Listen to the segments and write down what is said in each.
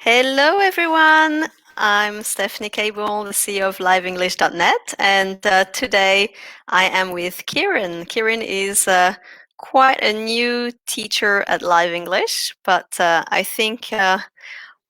Hello, everyone. I'm Stephanie Cable, the CEO of LiveEnglish.net, and today I am with Kieran. Kieran is quite a new teacher at Live English, but I think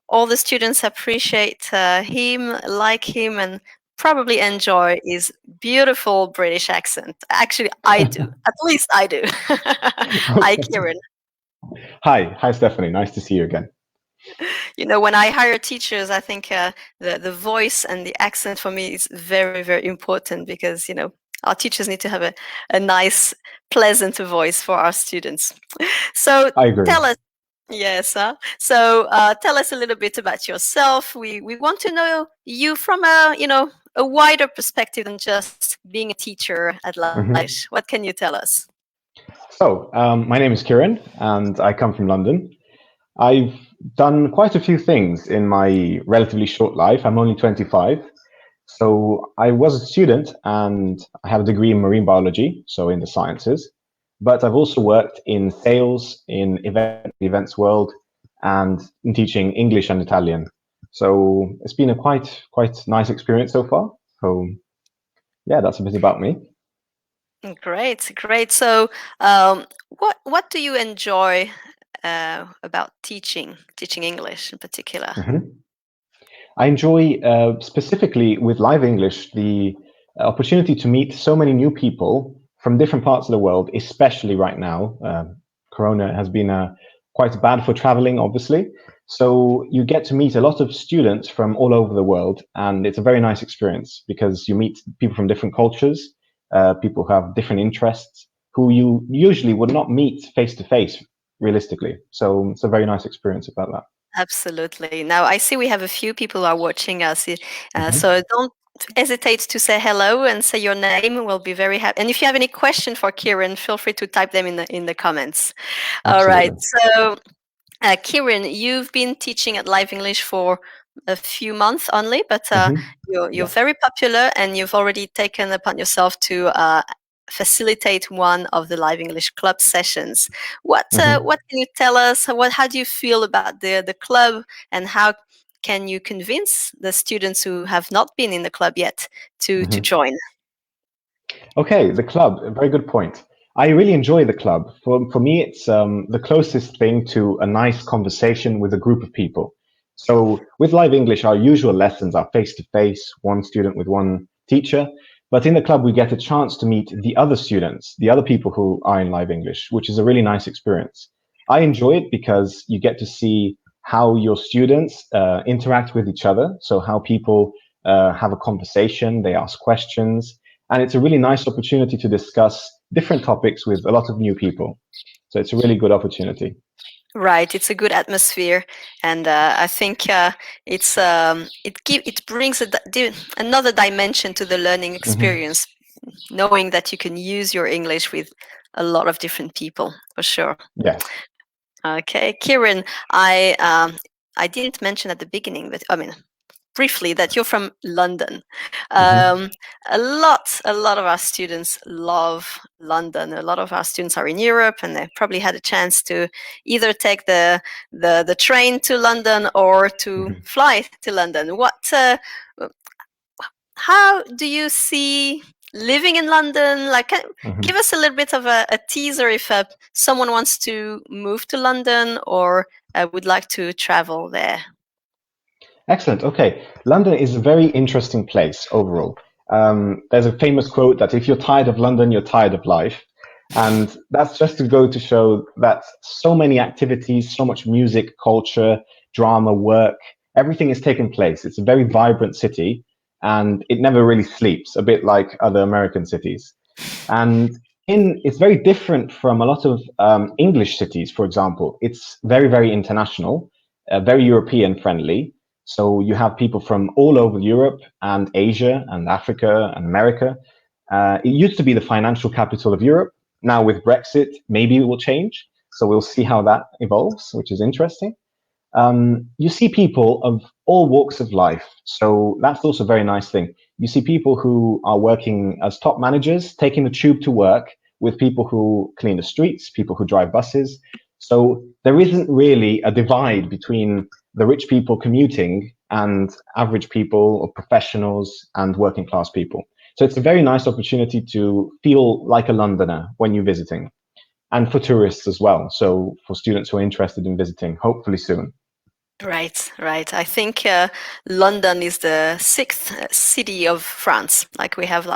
all the students appreciate him, like him, and probably enjoy his beautiful British accent. Actually, I do. At least I do. Hi, Kieran. Hi, Stephanie. Nice to see you again. When I hire teachers, I think the voice and the accent for me is very, very important because, our teachers need to have a nice, pleasant voice for our students. So I agree. tell us, yes, so tell us a little bit about yourself. We want to know you from a wider perspective than just being a teacher at Life. What can you tell us? So, my name is Kieran, and I come from London. I've done quite a few things in my relatively short life. I'm only 25. So, I was a student and I have a degree in marine biology, so in the sciences. But I've also worked in sales, in events world, and in teaching English and Italian. So, it's been a quite nice experience so far. So, yeah, that's a bit about me. Great, great. So, what do you enjoy about teaching English in particular? I enjoy specifically with Live English the opportunity to meet so many new people from different parts of the world, especially right now. Corona has been quite bad for traveling, obviously. So you get to meet a lot of students from all over the world, and it's a very nice experience because you meet people from different cultures, people who have different interests, who you usually would not meet face to face, realistically. So it's a very nice experience about that. Absolutely. Now, I see we have a few people who are watching us, so don't hesitate to say hello and say your name. We'll be very happy. And if you have any question for Kieran, feel free to type them in the comments. All right. So, Kieran, you've been teaching at Live English for a few months only, but you're very popular, and you've already taken upon yourself to facilitate one of the Live English Club sessions. What can you tell us? How do you feel about the club, and how can you convince the students who have not been in the club yet to join? Okay, the club, a very good point. I really enjoy the club. For me, it's the closest thing to a nice conversation with a group of people. So with Live English, our usual lessons are face to face, one student with one teacher. But in the club, we get a chance to meet the other students, the other people who are in Live English, which is a really nice experience. I enjoy it because you get to see how your students interact with each other. So how people have a conversation, they ask questions, and it's a really nice opportunity to discuss different topics with a lot of new people. So it's a really good opportunity. Right, it's a good atmosphere, and I think it brings another dimension to the learning experience, knowing that you can use your English with a lot of different people, for sure. Yes. Okay, Kieran, I didn't mention at the beginning, but I mean briefly, that you're from London. A lot of our students love London. A lot of our students are in Europe, and they probably had a chance to either take the train to London or to fly to London. How do you see living in London? Like, give us a little bit of a teaser if someone wants to move to London or would like to travel there. Excellent. Okay. London is a very interesting place overall. There's a famous quote that if you're tired of London, you're tired of life. And that's just to go to show that so many activities, so much music, culture, drama, work, everything is taking place. It's a very vibrant city, and it never really sleeps, a bit like other American cities. And it's very different from a lot of English cities, for example. It's very, very international, very European friendly. So you have people from all over Europe and Asia and Africa and America. It used to be the financial capital of Europe. Now with Brexit, maybe it will change. So we'll see how that evolves, which is interesting. You see people of all walks of life. So that's also a very nice thing. You see people who are working as top managers, taking the tube to work, with people who clean the streets, people who drive buses. So there isn't really a divide between the rich people commuting and average people or professionals and working class people. So it's a very nice opportunity to feel like a Londoner when you're visiting, and for tourists as well. So for students who are interested in visiting, hopefully soon. Right, right. I think London is the sixth city of France. Like we have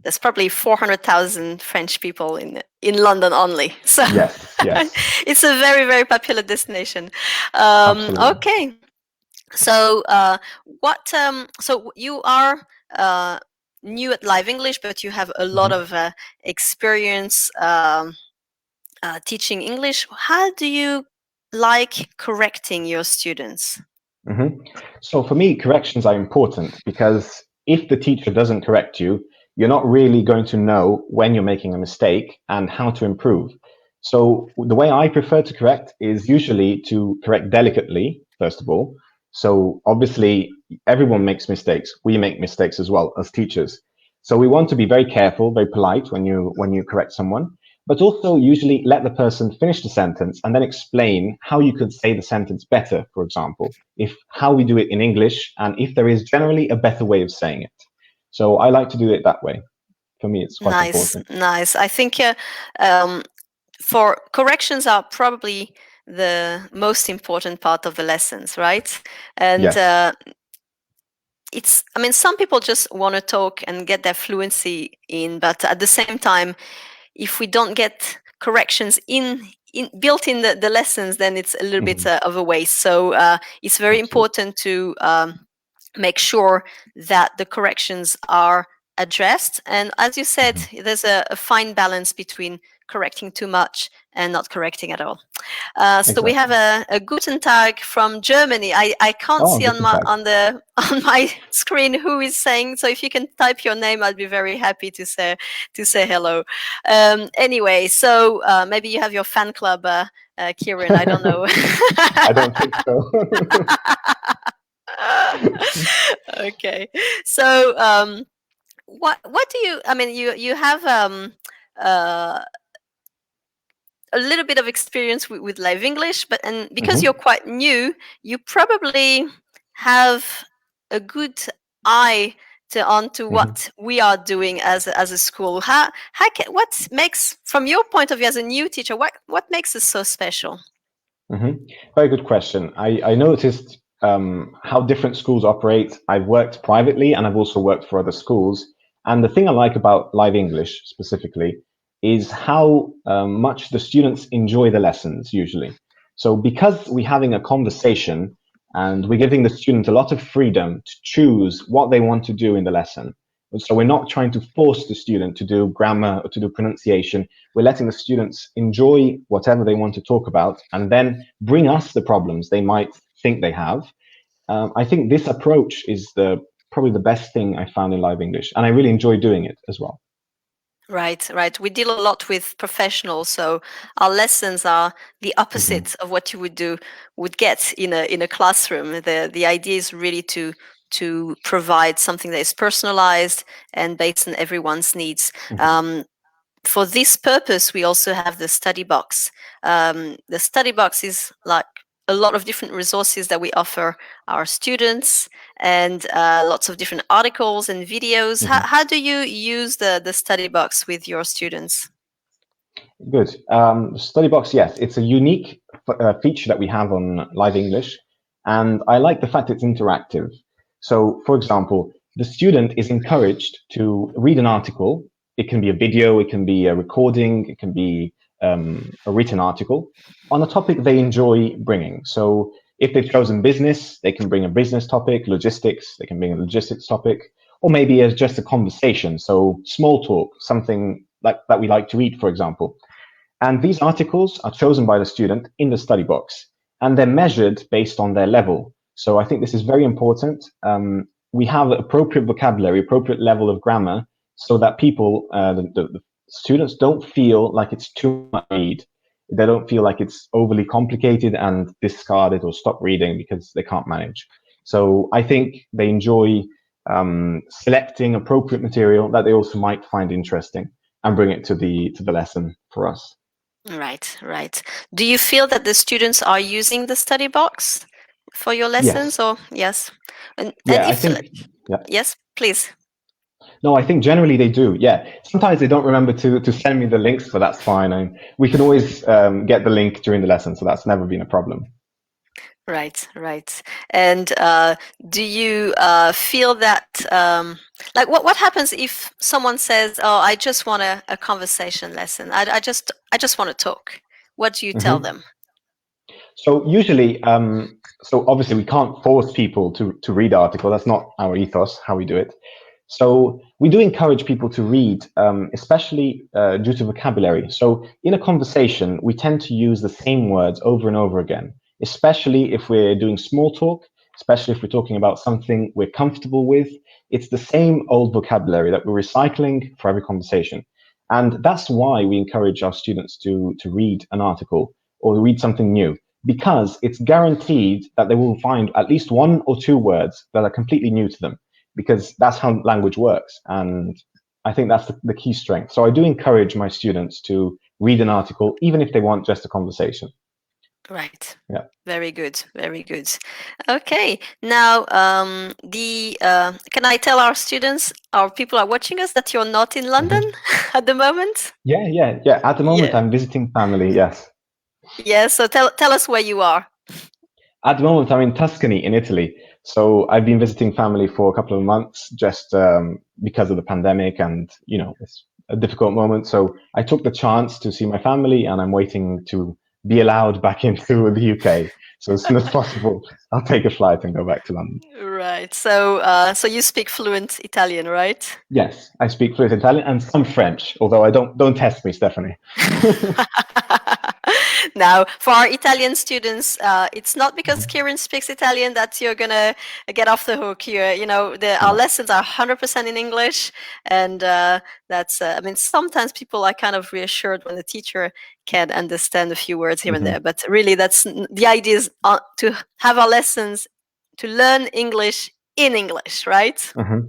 there's probably 400,000 French people in London only. So Yes, yes, it's a very, very popular destination. absolutely. Okay. So so you are uh, new at Live English, but you have a lot Mhm. of experience teaching English. How do you like correcting your students? hmm So for me, corrections are important because if the teacher doesn't correct you, you're not really going to know when you're making a mistake and how to improve. So the way I prefer to correct is usually to correct delicately, first of all. So obviously, everyone makes mistakes. We make mistakes as well as teachers. So we want to be very careful, very polite when you correct someone, but also usually let the person finish the sentence and then explain how you could say the sentence better, for example, if how we do it in English and if there is generally a better way of saying it. So I like to do it that way. For me, it's quite Nice, important. nice. I think um, for corrections are probably the most important part of the lessons, right? And Yes. I mean, some people just want to talk and get their fluency in, but at the same time, if we don't get corrections in built in the lessons, then it's a little bit hmm of a waste. So it's very Absolutely. important to make sure that the corrections are addressed. And as you said, hmm there's a fine balance between correcting too much and not correcting at all. So we have Exactly. a Guten Tag from Germany. I can't Oh, see good on to tag. on my screen who is saying. So if you can type your name, I'd be very happy to say hello. Anyway, so maybe you have your fan club, Kieran. I don't know. I don't think so. Okay. So what do you? I mean, you have uh, a little bit of experience with live English, but and because you're hmm quite new, you probably have a good eye to onto hmm what we are doing as a school. What makes, from your point of view as a new teacher, what makes us so special? hmm Very good question. I noticed how different schools operate. I've worked privately and I've also worked for other schools. And the thing I like about Live English specifically is how much the students enjoy the lessons usually. So because we're having a conversation and we're giving the student a lot of freedom to choose what they want to do in the lesson. So we're not trying to force the student to do grammar or to do pronunciation. We're letting the students enjoy whatever they want to talk about and then bring us the problems they might think they have. I think this approach is probably the best thing I found in live English, and I really enjoy doing it as well. Right, right. We deal a lot with professionals, so our lessons are the hmm opposite of what you would get in a classroom. The idea is really to provide something that is personalized and based on everyone's needs. hmm For this purpose, we also have the study box. The study box is like a lot of different resources that we offer our students and lots of different articles and videos. How, hmm how do you use the study box with your students? Good. Study box, yes, it's a unique feature that we have on Live English, and I like the fact it's interactive. So, for example, the student is encouraged to read an article. It can be a video, it can be a recording, it can be a written article on a topic they enjoy bringing. So, if they've chosen business, they can bring a business topic, logistics, they can bring a logistics topic, or maybe as just a conversation. So, small talk, something like that we like to eat, for example. And these articles are chosen by the student in the study box and they're measured based on their level. So I think this is very important. We have appropriate vocabulary, appropriate level of grammar so that people, the students don't feel like it's too much to read. They don't feel like it's overly complicated and discard it or stop reading because they can't manage. So I think they enjoy selecting appropriate material that they also might find interesting and bring it to the lesson for us. Right, right. Do you feel that the students are using the study box? for your lessons, Yes. or yes? And Yeah, I if think, yeah. yes, please. No, I think generally they do. Yeah. Sometimes they don't remember to send me the links, but that's fine. And we can always get the link during the lesson, so that's never been a problem. Right, right. And do you feel that, like, what happens if someone says, "Oh, I just want a conversation lesson. I just want to talk." What do you tell Hmm. them? So usually, so obviously we can't force people to read the article. That's not our ethos, how we do it. So we do encourage people to read, especially due to vocabulary. So in a conversation, we tend to use the same words over and over again, especially if we're doing small talk, especially if we're talking about something we're comfortable with. It's the same old vocabulary that we're recycling for every conversation. And that's why we encourage our students to read an article or read something new, because it's guaranteed that they will find at least one or two words that are completely new to them, because that's how language works. And I think that's the key strength. So I do encourage my students to read an article, even if they want just a conversation. Right. Yeah. Very good. Very good. Okay. Now, the can I tell our students, our people are watching us, that you're not in London Hmm. at the moment? Yeah. At the moment, Yeah. I'm visiting family. Yes. Yeah. So tell us where you are. At the moment, I'm in Tuscany, in Italy. So I've been visiting family for a couple of months, just because of the pandemic, and it's a difficult moment. So I took the chance to see my family, and I'm waiting to be allowed back into the UK. So as soon as possible, I'll take a flight and go back to London. Right. So so you speak fluent Italian, right? Yes, I speak fluent Italian and some French, although I don't test me, Stephanie. Now, for our Italian students, it's not because Kieran speaks Italian that you're gonna get off the hook here. Our No. lessons are 100% in English, and that's. I mean, sometimes people are kind of reassured when the teacher can understand a few words here and Hmm. there, but really, the idea is to have our lessons to learn English in English, right? Hmm.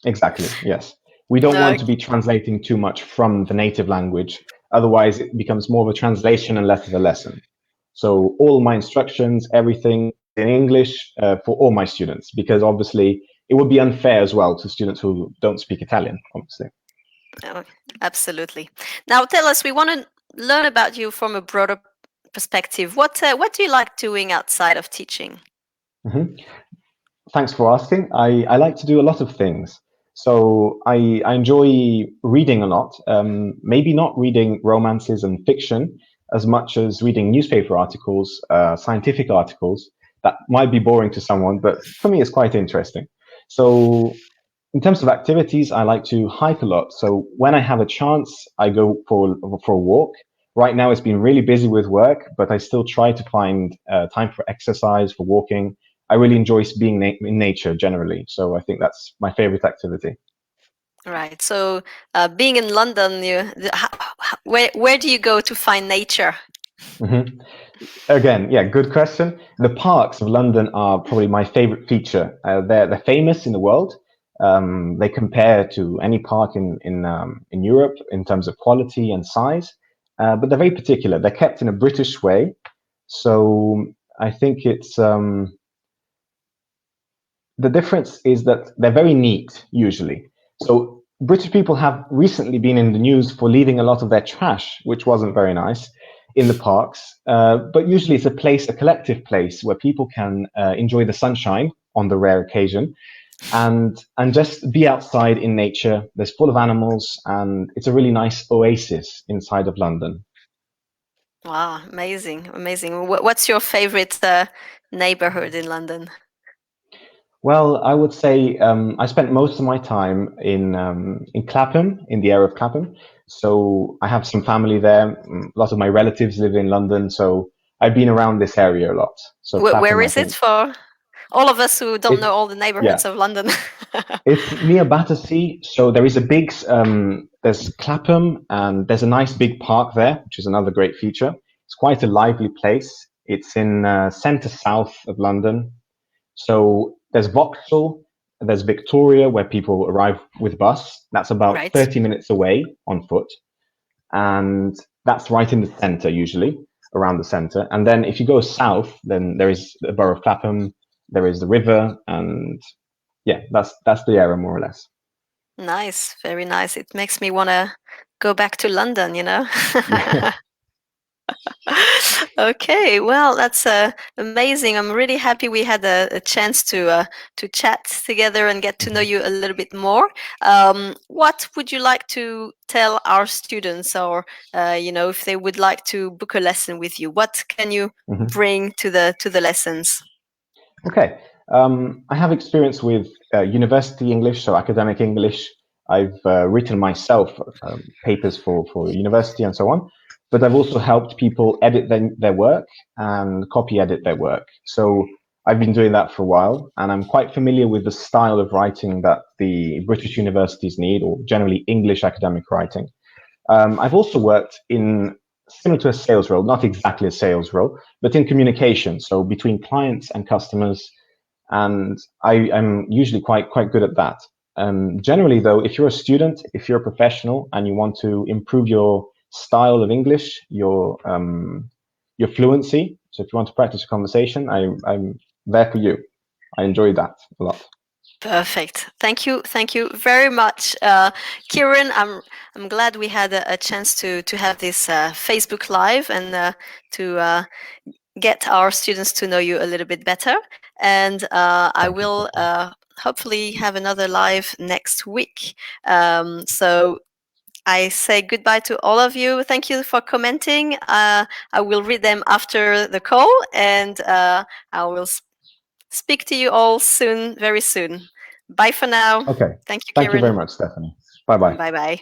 Exactly, yes. We don't want to be translating too much from the native language. Otherwise, it becomes more of a translation and less of a lesson. So all my instructions, everything in English for all my students, because obviously it would be unfair as well to students who don't speak Italian, obviously. Oh, absolutely. Now, tell us. We want to learn about you from a broader perspective. What do you like doing outside of teaching? Mhm. Thanks for asking. I like to do a lot of things. So I enjoy reading a lot, maybe not reading romances and fiction as much as reading newspaper articles, scientific articles. That might be boring to someone, but for me, it's quite interesting. So in terms of activities, I like to hike a lot. So when I have a chance, I go for a walk. Right now, it's been really busy with work, but I still try to find time for exercise, for walking. I really enjoy being in nature generally. So I think that's my favorite activity. Right. So, being in London, where do you go to find nature? Hmm. Again, yeah, good question. The parks of London are probably my favorite feature. They're famous in the world. They compare to any park in Europe in terms of quality and size, but they're very particular. They're kept in a British way, so I think it's the difference is that they're very neat usually. So British people have recently been in the news for leaving a lot of their trash, which wasn't very nice, in the parks. But usually it's a collective place where people can enjoy the sunshine on the rare occasion and just be outside in nature. There's full of animals, and it's a really nice oasis inside of London. Wow, amazing, amazing. What's your favorite neighborhood in London? Well, I would say I spent most of my time in Clapham, in the area of Clapham. So I have some family there. A lot of my relatives live in London, so I've been around this area a lot. So Where Clapham, I is it think for all of us who don't know it's all the yeah, neighborhoods of London? it's near Battersea. So there is a big there's Clapham, and there's a nice big park there, which is another great feature. It's quite a lively place. It's in centre south of London. So there's Vauxhall, there's Victoria, where people arrive with bus. That's about Right. 30 minutes away on foot. And that's right in the center usually. around the center. And then if you go south, then there is the borough of Clapham, there is the river, and yeah, that's the area more or less. Nice, very nice. It makes me want to go back to London, you know? Yeah. Okay, well, that's amazing. I'm really happy we had a chance to chat together and get to know Mhm. you a little bit more. What would you like to tell our students, or if they would like to book a lesson with you? What can you Mhm. bring to the lessons? Okay. I have experience with university English, so academic English. I've written myself papers for university and so on, but I've also helped people edit their work and copy edit their work. So I've been doing that for a while, and I'm quite familiar with the style of writing that the British universities need, or generally English academic writing. I've also worked in similar to a sales role, not exactly a sales role, but in communication, so between clients and customers, and I'm usually quite good at that. Generally, though, if you're a student, if you're a professional, and you want to improve your style of English, your fluency, so if you want to practice a conversation, I'm there for you. I enjoy that a lot. Perfect. Thank you very much, Kieran. I'm glad we had a chance to have this Facebook Live and to get our students to know you a little bit better. And I Thank you, will Stephanie. hopefully have another live next week. So I say goodbye to all of you. Thank you for commenting. I will read them after the call, and I will speak to you all soon, very soon. Bye for now. Okay. Thank you, Thank you very Kieran. much, Stephanie. Bye bye. Bye bye.